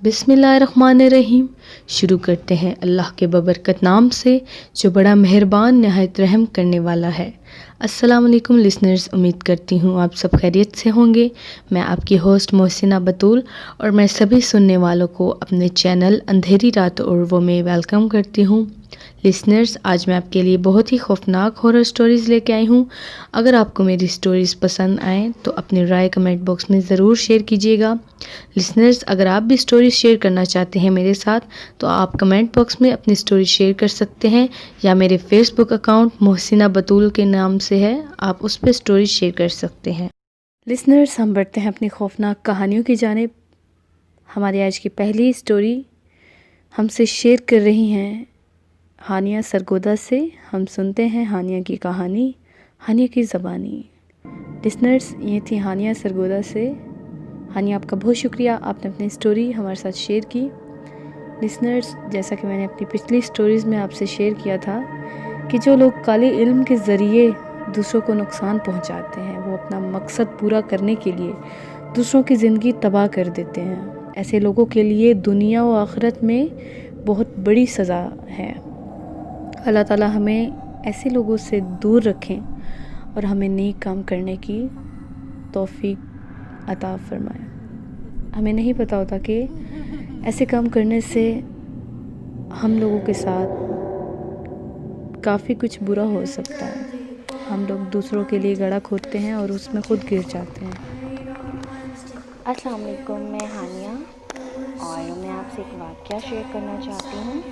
बिस्मिल्लाहिर्रहमानिर्रहीम। शुरू करते हैं अल्लाह के बबरकत नाम से जो बड़ा मेहरबान नहायत रहम करने वाला है। अस्सलाम वालेकुम लिसनर्स, उम्मीद करती हूँ आप सब खैरियत से होंगे। मैं आपकी होस्ट मोहसिना बतूल और मैं सभी सुनने वालों को अपने चैनल अंधेरी रात और वो में वेलकम करती हूँ। लिसनर्स, आज मैं आपके लिए बहुत ही खौफनाक हॉरर स्टोरीज़ लेके आई हूँ। अगर आपको मेरी स्टोरीज़ पसंद आएँ तो अपनी राय कमेंट बॉक्स में ज़रूर शेयर कीजिएगा। लिसनर्स, अगर आप भी स्टोरीज शेयर करना चाहते हैं मेरे साथ तो आप कमेंट बॉक्स में अपनी स्टोरी शेयर कर सकते हैं या मेरे फेसबुक अकाउंट मोहसिना बतूल के नाम से है, आप उस पर स्टोरी शेयर कर सकते हैं। लिसनर्स, हम बढ़ते हैं अपनी खौफनाक कहानियों की जानिब। हमारी आज की पहली स्टोरी हमसे शेयर कर रही हैं हानिया सरगोदा से। हम सुनते हैं हानिया की कहानी, हानिया की ज़बानी। लिसनर्स, ये थी हानिया सरगोदा से। हानिया, आपका बहुत शुक्रिया, आपने अपनी स्टोरी हमारे साथ शेयर की। लिसनर्स, जैसा कि मैंने अपनी पिछली स्टोरीज़ में आपसे शेयर किया था कि जो लोग काले इल्म के ज़रिए दूसरों को नुकसान पहुंचाते हैं, वो अपना मकसद पूरा करने के लिए दूसरों की ज़िंदगी तबाह कर देते हैं। ऐसे लोगों के लिए दुनिया और आखिरत में बहुत बड़ी सज़ा है। अल्लाह ताला हमें ऐसे लोगों से दूर रखें और हमें नेक काम करने की तौफीक अता फरमाए। हमें नहीं पता होता कि ऐसे काम करने से हम लोगों के साथ काफ़ी कुछ बुरा हो सकता है। हम लोग दूसरों के लिए गड्ढा खोदते हैं और उसमें खुद गिर जाते हैं। अस्सलाम वालेकुम, मैं हानिया और मैं आपसे एक वाक़या शेयर करना चाहती हूँ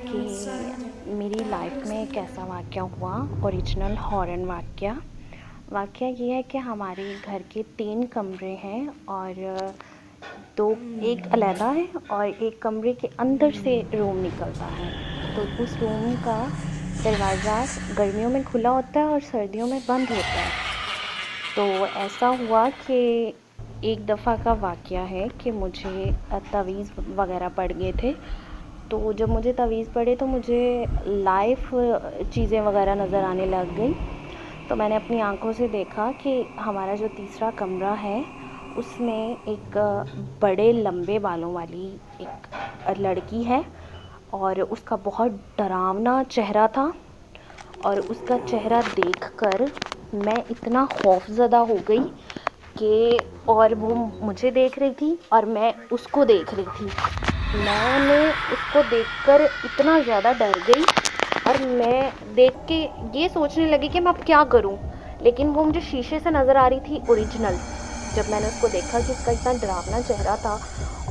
कि मेरी लाइफ में एक ऐसा वाक़या हुआ, ओरिजिनल हॉरर वाक़या ये है कि हमारे घर के 3 कमरे हैं और एक अलग है और एक कमरे के अंदर से रूम निकलता है। तो उस रूम का दरवाज़ा गर्मियों में खुला होता है और सर्दियों में बंद होता है। तो ऐसा हुआ कि एक दफ़ा का वाक़या है कि मुझे तवीज़ वग़ैरह पड़ गए थे। तो जब मुझे तवीज़ पड़े तो मुझे लाइव चीज़ें वग़ैरह नज़र आने लग गई। तो मैंने अपनी आंखों से देखा कि हमारा जो तीसरा कमरा है उसमें एक बड़े लंबे बालों वाली एक लड़की है और उसका बहुत डरावना चेहरा था। और उसका चेहरा देखकर मैं इतना खौफज़दा हो गई कि और वो मुझे देख रही थी और मैं उसको देख रही थी। मैंने उसको देखकर इतना ज़्यादा डर गई और मैं देख के ये सोचने लगी कि मैं अब क्या करूं। लेकिन वो मुझे शीशे से नज़र आ रही थी ओरिजिनल। जब मैंने उसको देखा कि उसका इतना डरावना चेहरा था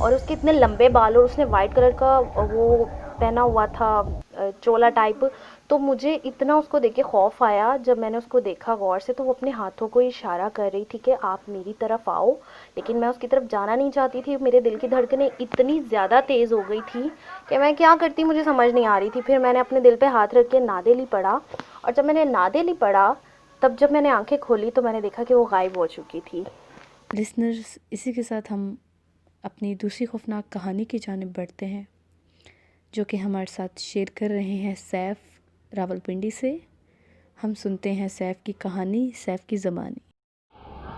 और उसके इतने लंबे बाल और उसने वाइट कलर का वो पहना हुआ था चोला टाइप, तो मुझे इतना उसको देख के खौफ आया। जब मैंने उसको देखा गौर से तो वो अपने हाथों को इशारा कर रही थी कि आप मेरी तरफ आओ, लेकिन मैं उसकी तरफ जाना नहीं चाहती थी। मेरे दिल की धड़कनें इतनी ज़्यादा तेज़ हो गई थी कि मैं क्या करती मुझे समझ नहीं आ रही थी। फिर मैंने अपने दिल पे हाथ रख के नादेली पढ़ा और जब मैंने नादेली पढ़ा तब जब मैंने आंखें खोली तो मैंने देखा कि वो गायब हो चुकी थी। लिसनर्स, इसी के साथ हम अपनी दूसरी खौफनाक कहानी की जानिब बढ़ते हैं जो कि हमारे साथ शेयर कर रहे हैं सैफ़ रावलपिंडी से। हम सुनते हैं सैफ़ की कहानी, सैफ़ की ज़बानी।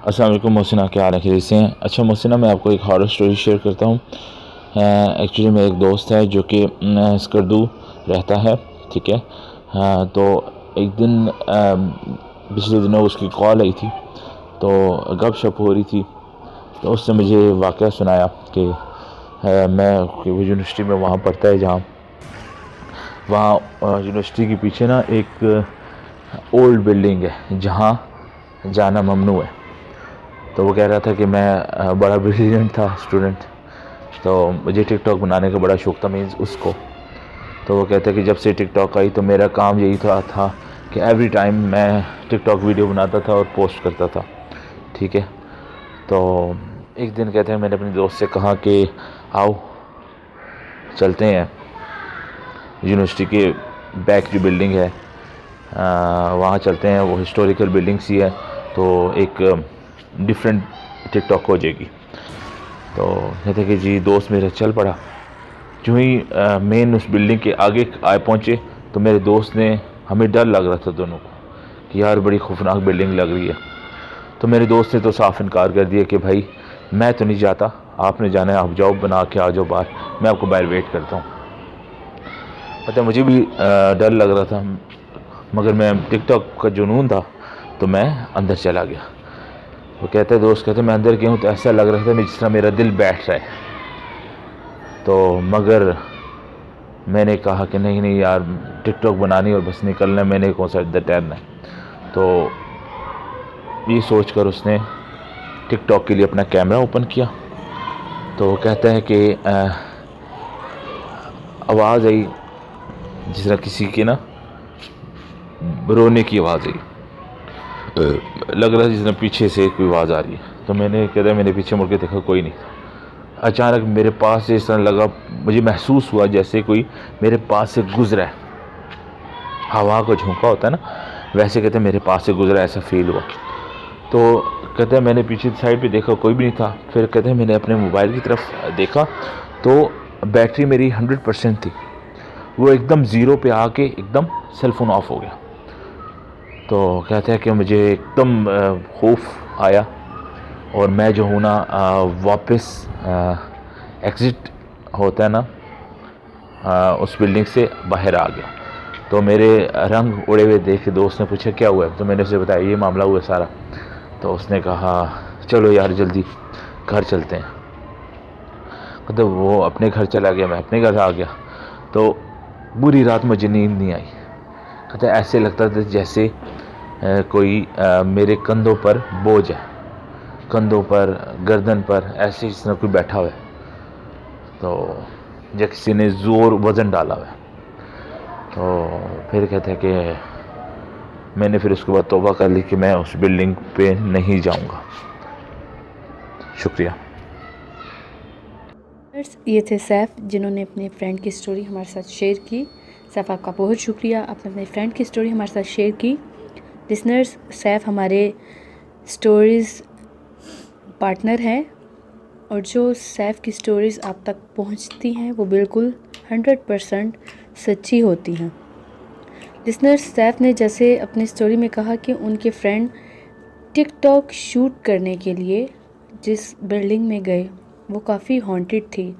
अस्सलाम वालेकुम मोहसिना, क्या हाल है, खैरियत से हैं? अच्छा मोहसिना, मैं आपको एक हॉरर स्टोरी शेयर करता हूँ। एक्चुअली मेरा एक दोस्त है जो कि स्कर्दू रहता है, ठीक है। तो एक दिन पिछले दिनों उसकी कॉल आई थी तो गपशप हो रही थी। तो उसने मुझे वाक़या सुनाया कि मैं यूनिवर्सिटी में वहाँ पढ़ता है, वहाँ यूनिवर्सिटी के पीछे ना एक ओल्ड बिल्डिंग है जहाँ जाना ममनू है। तो वो कह रहा था कि मैं बड़ा ब्रिलियंट था स्टूडेंट, तो मुझे टिकटॉक बनाने का बड़ा शौक़ था, मीन्स उसको। तो वो कहता है कि जब से टिकटॉक आई तो मेरा काम यही था कि एवरी टाइम मैं टिकटॉक वीडियो बनाता था और पोस्ट करता था, ठीक है। तो एक दिन कहते हैं मैंने अपने दोस्त से कहा कि आओ चलते हैं यूनिवर्सिटी के बैक जो बिल्डिंग है वहाँ चलते हैं, वो हिस्टोरिकल बिल्डिंग सी है, तो एक डिफरेंट टिकटॉक हो जाएगी। तो कहते कि जी, दोस्त मेरा चल पड़ा। जो ही मेन उस बिल्डिंग के आगे आए पहुँचे तो मेरे दोस्त ने, हमें डर लग रहा था दोनों को कि यार बड़ी खौफनाक बिल्डिंग लग रही है। तो मेरे दोस्त ने तो साफ इनकार कर दिया कि भाई मैं तो नहीं जाता, आपने जाना है, आप जाओ बना के आ जाओ बाहर, मैं आपको बाहर वेट करता हूँ। पता मुझे भी डर लग रहा था, मगर मैं टिकटॉक का जुनून था तो मैं अंदर चला गया। वो कहते दोस्त कहते मैं अंदर गया हूँ तो ऐसा लग रहा था जिस तरह मेरा दिल बैठ रहा है। तो मगर मैंने कहा कि नहीं नहीं यार, टिकटॉक बनानी और बस निकलना, मैंने कौन सा इधर तैरना है। तो ये सोच कर उसने टिकटॉक के लिए अपना कैमरा ओपन किया। तो वो कहता है कि आवाज़ आई जिस तरह किसी की ना रोने की आवाज़ आई, लग रहा है जिस तरह पीछे से कोई आवाज़ आ रही है। तो मैंने कहता है मैंने पीछे मुड़ के देखा, कोई नहीं। अचानक मेरे पास से इस तरह लगा, मुझे महसूस हुआ जैसे कोई मेरे पास से गुजरा है, हवा का झोंका होता है ना, वैसे कहते मेरे पास से गुजरा, ऐसा फील हुआ। तो कहते हैं मैंने पीछे साइड पे देखा, कोई भी नहीं था। फिर कहते हैं मैंने अपने मोबाइल की तरफ देखा तो बैटरी मेरी 100% थी, वो एकदम ज़ीरो पे आके एकदम सेल फ़ोन ऑफ हो गया। तो कहते हैं कि मुझे एकदम खौफ आया और मैं जो हूँ ना वापस एग्ज़िट होता है ना उस बिल्डिंग से बाहर आ गया। तो मेरे रंग उड़े हुए देख के दोस्त ने पूछा क्या हुआ है, तो मैंने उसे बताया ये मामला हुआ सारा। तो उसने कहा चलो यार जल्दी घर चलते हैं। तो वो अपने घर चला गया, मैं अपने घर आ गया। तो बुरी रात मुझे नींद नहीं आई। कहते ऐसे लगता था जैसे कोई मेरे कंधों पर बोझ है, कंधों पर गर्दन पर ऐसे जिस तरह कोई बैठा हुआ है, तो जैसे किसी ने ज़ोर वज़न डाला हुआ है। तो फिर कहते हैं कि मैंने फिर उसके बाद तौबा कर ली कि मैं उस बिल्डिंग पे नहीं जाऊंगा। शुक्रिया। ये थे सैफ़ जिन्होंने अपने फ्रेंड की स्टोरी हमारे साथ शेयर की। सैफ़ आपका बहुत शुक्रिया, आपने अपने फ्रेंड की स्टोरी हमारे साथ शेयर की। लिसनर्स, सैफ़ हमारे स्टोरीज़ पार्टनर हैं और जो सैफ़ की स्टोरीज़ आप तक पहुंचती हैं वो बिल्कुल 100% सच्ची होती हैं। लिसनर्स, सैफ़ ने जैसे अपनी स्टोरी में कहा कि उनके फ्रेंड टिकटॉक शूट करने के लिए जिस बिल्डिंग में गए वो काफ़ी हॉन्टेड थी,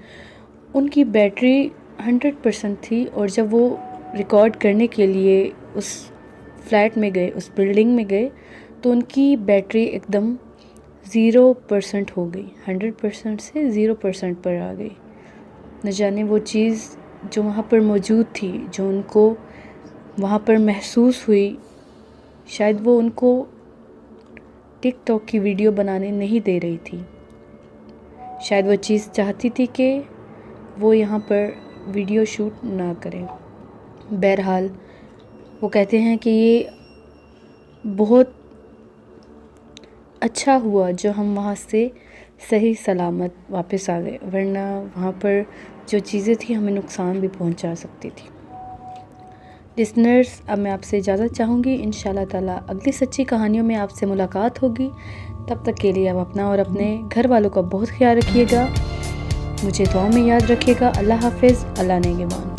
उनकी बैटरी 100% थी और जब वो रिकॉर्ड करने के लिए उस फ्लैट में गए, उस बिल्डिंग में गए, तो उनकी बैटरी एकदम 0% हो गई, 100% से 0% पर आ गई। न जाने वो चीज़ जो वहाँ पर मौजूद थी, जो उनको वहाँ पर महसूस हुई, शायद वो उनको टिकटॉक की वीडियो बनाने नहीं दे रही थी। शायद वो चीज़ चाहती थी कि वो यहाँ पर वीडियो शूट ना करें। बहरहाल वो कहते हैं कि ये बहुत अच्छा हुआ जो हम वहाँ से सही सलामत वापस आ गए, वरना वहाँ पर जो चीज़ें थी हमें नुकसान भी पहुँचा सकती थी। लिसनर्स, अब मैं आपसे इजाज़त चाहूँगी। इंशाल्लाह ताला अगली सच्ची कहानियों में आपसे मुलाकात होगी। तब तक के लिए आप अपना और अपने घर वालों का बहुत ख्याल रखिएगा। मुझे दुआ में याद रखिएगा। अल्लाह हाफ़िज़। अल्लाह नेगेबान।